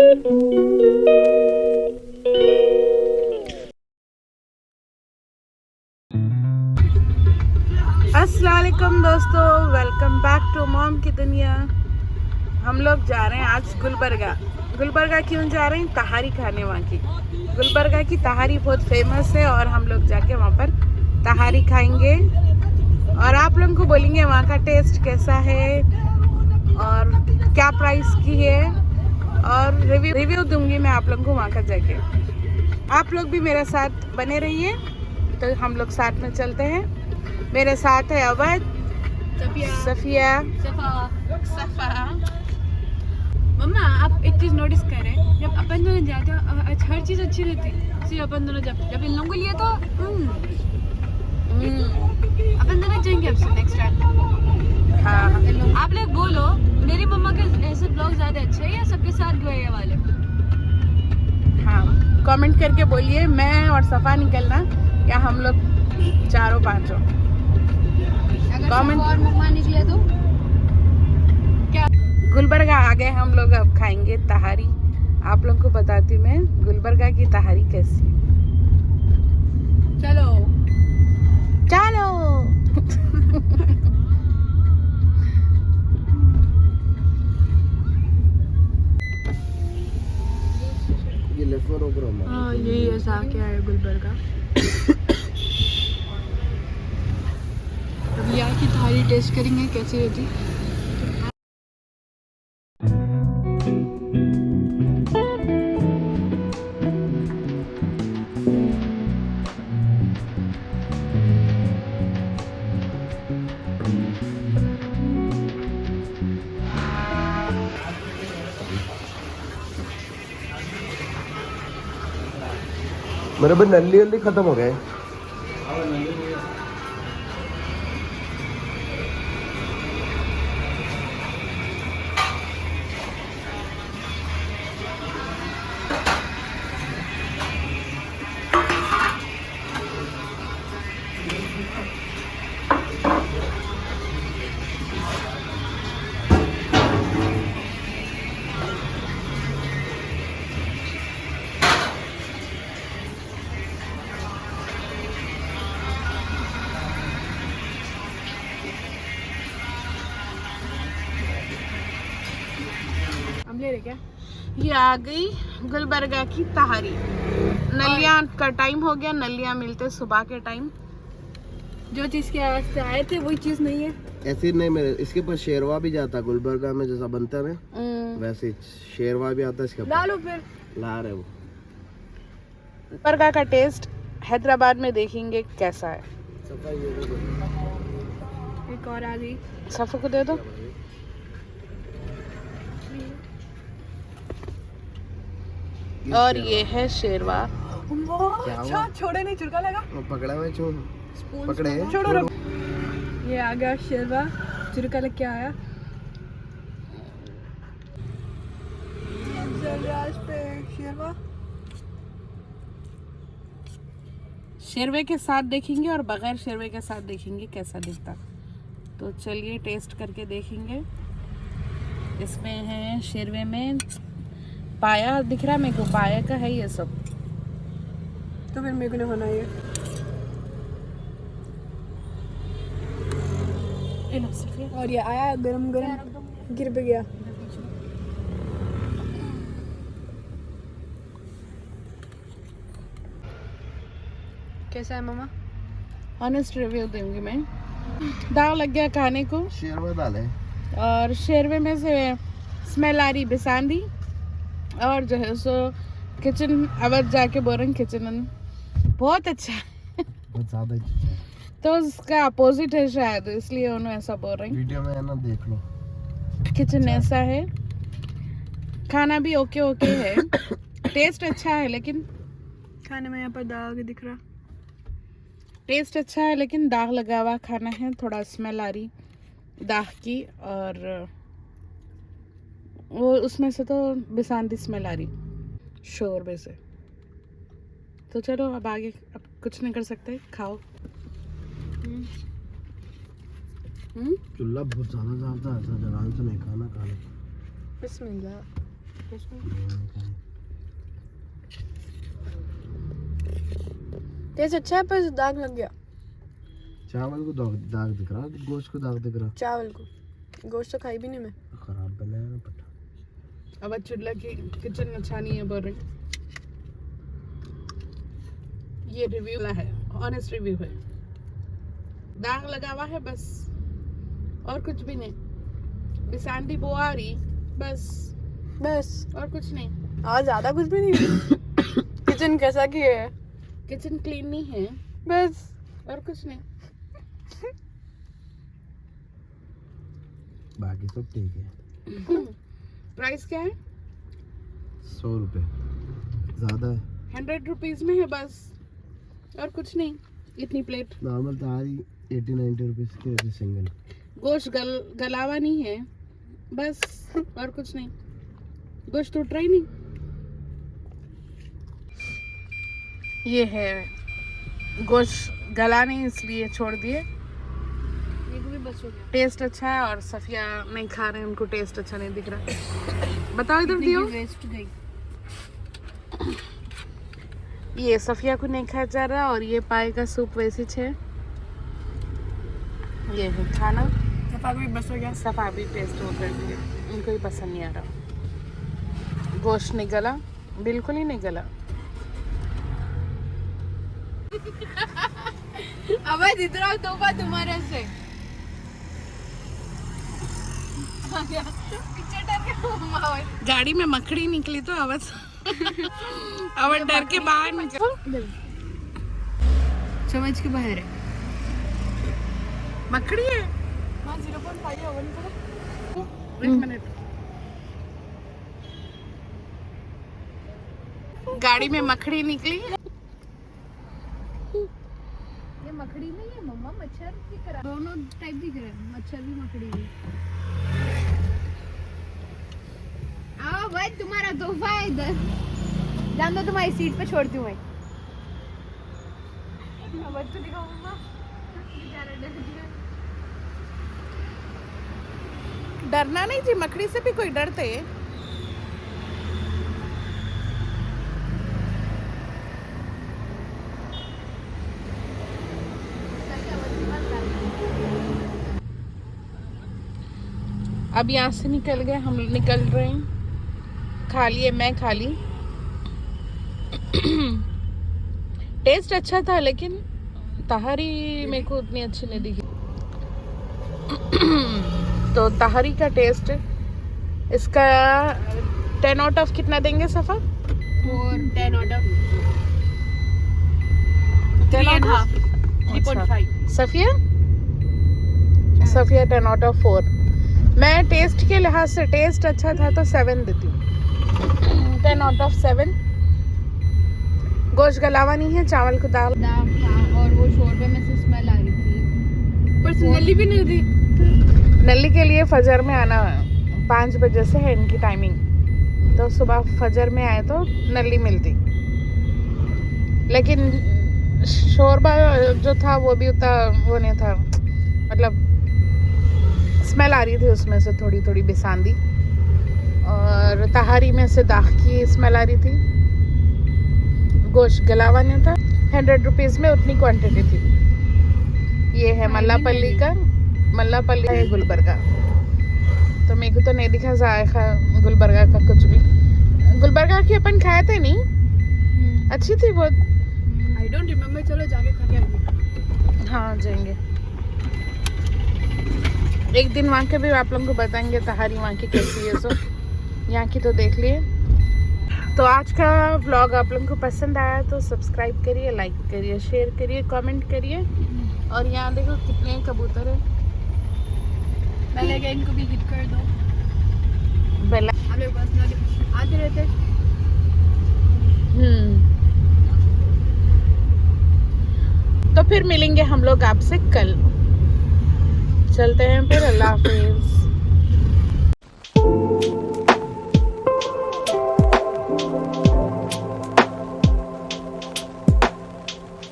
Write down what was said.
अस्सलाम वालेकुम दोस्तों, वेलकम बैक टू मॉम की दुनिया। हम लोग जा रहे हैं आज गुलबर्गा। गुलबर्गा क्यों जा रहे हैं? तहारी खाने वहाँ की। गुलबर्गा की तहारी बहुत फेमस है और हम लोग जाके वहाँ पर तहारी खाएंगे और आप लोगों को बोलेंगे वहाँ का टेस्ट कैसा है और क्या प्राइस की है और रिव्यू दूंगी मैं आप लोगों को वहाँ का जाके। आप लोग भी मेरे साथ बने रहिए, तो हम लोग साथ में चलते हैं। मेरे साथ है अवध, सफिया, सफा। मम्मा, आप एक चीज नोटिस करें, जब अपन दोनों जाते हैं हर चीज अच्छी रहती, सिर्फ अपन दोनों जब इन लोगों को लिए तो अपन दोनों जाएंगे अब से नेक्स्ट टाइम। हाँ, आप लोग बोलो मेरी मम्मा के ऐसे ब्लॉग ज्यादा अच्छे हैं या सबके साथ गए ये वाले? हाँ, कमेंट करके बोलिए मैं और सफा निकलना या हम लोग चारों पांचों। कमेंट और मम्मा निकले तो क्या? गुलबर्गा आ गए हम लोग, अब खाएंगे तहारी। आप लोगों को बताती हूँ मैं गुलबर्गा की तहारी कैसी है। चलो चलो। ये लेफ्ट में रोक रहा हूँ। हाँ, यही ऐसा क्या है गुलबर्गा। अब यहाँ की थाली टेस्ट करेंगे कैसी रहती। मेरे भाई नल्ली वल्ली खत्म हो गए। हम ले रहे क्या? ये आ गई गुलबर्गा की तहारी। नलिया का टाइम हो गया, नलिया मिलते सुबह के टाइम। जो चीज के वास्ते आए थे वही चीज नहीं है। ऐसे नहीं, मेरे इसके ऊपर शेरवा भी जाता गुलबर्गा में, जैसा बनता है ना वैसे शेरवा भी आता है इसके ला ऊपर। लो फिर। ला रहे वो। गुलबर्गा का टेस्ट हैदराबाद में देखेंगे कैसा है। एक और आ गई। सफा को दे दो। और ये है शेरवा। अच्छा, छोड़े नहीं, चुरका लगा। वो पकड़ा हुआ छोड़, पकड़े छोड़ो रुक। ये आ गया शेरवा, चुरका लग के आया। शेरवा शेरवे के साथ देखेंगे और बगैर शेरवे के साथ देखेंगे कैसा दिखता। तो चलिए टेस्ट करके देखेंगे। इसमें है शेरवे में पाया दिख रहा है मेरे को, पाया का है ये सब। तो फिर मेरे को नहीं होना ये। और ये आया गरम गरम, गिर पे गया। कैसा है मामा? ऑनेस्ट रिव्यू दूंगी मैं। दाग लग गया खाने को शेरवा डाले और शेरवे में से स्मेल आ रही बिसांदी और जो है सो किचन अवध जाके बोल रहे हैं किचन बहुत अच्छा है। बहुत ज्यादा। तो उसका अपोजिट है शायद, इसलिए उन्होंने ऐसा बोल रहे हैं। वीडियो में है ना, देख लो। किचन ऐसा है, खाना भी ओके ओके है, टेस्ट अच्छा है लेकिन खाने में यहाँ पर दाग दिख रहा। टेस्ट अच्छा है लेकिन दाग लगा हुआ खाना है, थोड़ा स्मेल आ रही दाग की और वो उसमें से तो बिसांदी स्मेल आ रही शोरबे से। तो चलो अब आगे, अब कुछ नहीं कर सकते, खाओ। चूल्हा बहुत ज्यादा ज्यादा ऐसा जलाल तो नहीं खाना खाने। बिस्मिल्लाह। टेस्ट अच्छा है पर दाग लग गया। चावल को दाग दिख रहा, गोश्त को दाग दिख रहा। चावल को, गोश्त तो खाई भी नहीं मैं। खराब बनाया ना पता। अब चूल्हा की किचन अच्छा नहीं है बोल रही। ये रिव्यू है, ऑनेस्ट रिव्यू है। दाग लगा हुआ है बस, और कुछ भी नहीं। बिसांडी बो आ रही बस, और कुछ नहीं। और ज्यादा कुछ भी नहीं। किचन कैसा की है? किचन क्लीन नहीं है बस, और कुछ नहीं। बाकी सब ठीक है। प्राइस क्या है? 100 रुपए ज्यादा है। 100 रुपीज में है बस, और कुछ नहीं। इतनी प्लेट नॉर्मल तहारी 80-90 रुपीज की रहती सिंगल। गोश्त गलावा नहीं है बस, और कुछ नहीं। गोश्त टूट रहा ही नहीं। ये है गोश्त गला नहीं, इसलिए छोड़ दिए। ये भी बस हो गया। टेस्ट अच्छा है, और सफिया नहीं खा रहे हैं, उनको टेस्ट अच्छा नहीं दिख रहा। बताओ इधर दियो। वेस्ट गई। ये सफिया को नहीं खाया जा रहा, और ये पाए का सूप वैसे है। ये है खाना। सफा भी बस हो गया। सफा भी टेस्ट हो कर दिया, उनको ही पसंद नहीं आ रहा। गोश्त नहीं गला, बिल्कुल ही नहीं गला। अब इतना तोहफा तुम्हारे से। पीछे डर के गाड़ी में मकड़ी निकली तो आवाज आवाज डर के बाहर निकल। समझ के बाहर है। मकड़ी है। हाँ 0.5 है, 1 मिनट। गाड़ी में मकड़ी निकली। ये मकड़ी नहीं है मम्मा, मच्छर दिख रहा। दोनों टाइप दिख रहे हैं, मच्छर भी मकड़ी भी। आओ भाई, तुम्हारा तोहफा है इधर। जान दो, तुम्हारी सीट पे छोड़ती हूँ मैं। बच्चों दिखाओ मम्मा, बेचारा डर गया। डरना नहीं थी, मकड़ी से भी कोई डरते है। अब यहाँ से निकल गए, हम निकल रहे हैं। खा लिए, मैं खा ली। टेस्ट अच्छा था, लेकिन तहारी मेरे को उतनी अच्छी नहीं दिखी। तो तहारी का टेस्ट इसका 10 आउट ऑफ कितना देंगे सफा? 10 out of 3.5 3.5। Safia 10 out of 4। मैं टेस्ट के लिहाज से, टेस्ट अच्छा था तो 7 देती हूँ। 10 आउट ऑफ 7। गोश्त गलावा नहीं है, चावल को दाल था, और वो शोरबे में से स्मेल आ रही थी। पर्सनली भी नहीं थी। नल्ली के लिए फजर में आना, 5 बजे से है इनकी टाइमिंग। तो सुबह फजर में आए तो नल्ली मिलती, लेकिन शोरबा जो था वो भी उतना वो नहीं था। मतलब स्मेल आ रही थी उसमें से थोड़ी थोड़ी बिसांदी, और तहारी में से दाख की स्मेल आ रही थी। गोश्त गलावा नहीं था। 100 रुपीज़ में उतनी क्वांटिटी थी। ये है मल्लापल्ली का, मल्लापल्ली है गुलबर्गा। तो मेरे को तो नहीं दिखा जायका गुलबर्गा का कुछ भी। गुलबर्गा की अपन खाए थे नहीं, अच्छी थी बहुत। I don't remember. चलो जाके खा के आएंगे। हाँ जाएंगे एक दिन, वहाँ के भी आप लोगों को बताएंगे तहारी वहाँ की कैसी है। सो यहाँ की तो देख लिए। तो आज का व्लॉग आप लोगों को पसंद आया तो सब्सक्राइब करिए, लाइक करिए, शेयर करिए, कमेंट करिए। और यहाँ देखो कितने कबूतर है। पहले के इनको भी हिट कर दो। बेला आप लोग पर्सनली आते रहते। तो फिर मिलेंगे हम लोग आपसे कल। चलते हैं फिर, अल्लाह हाफिज।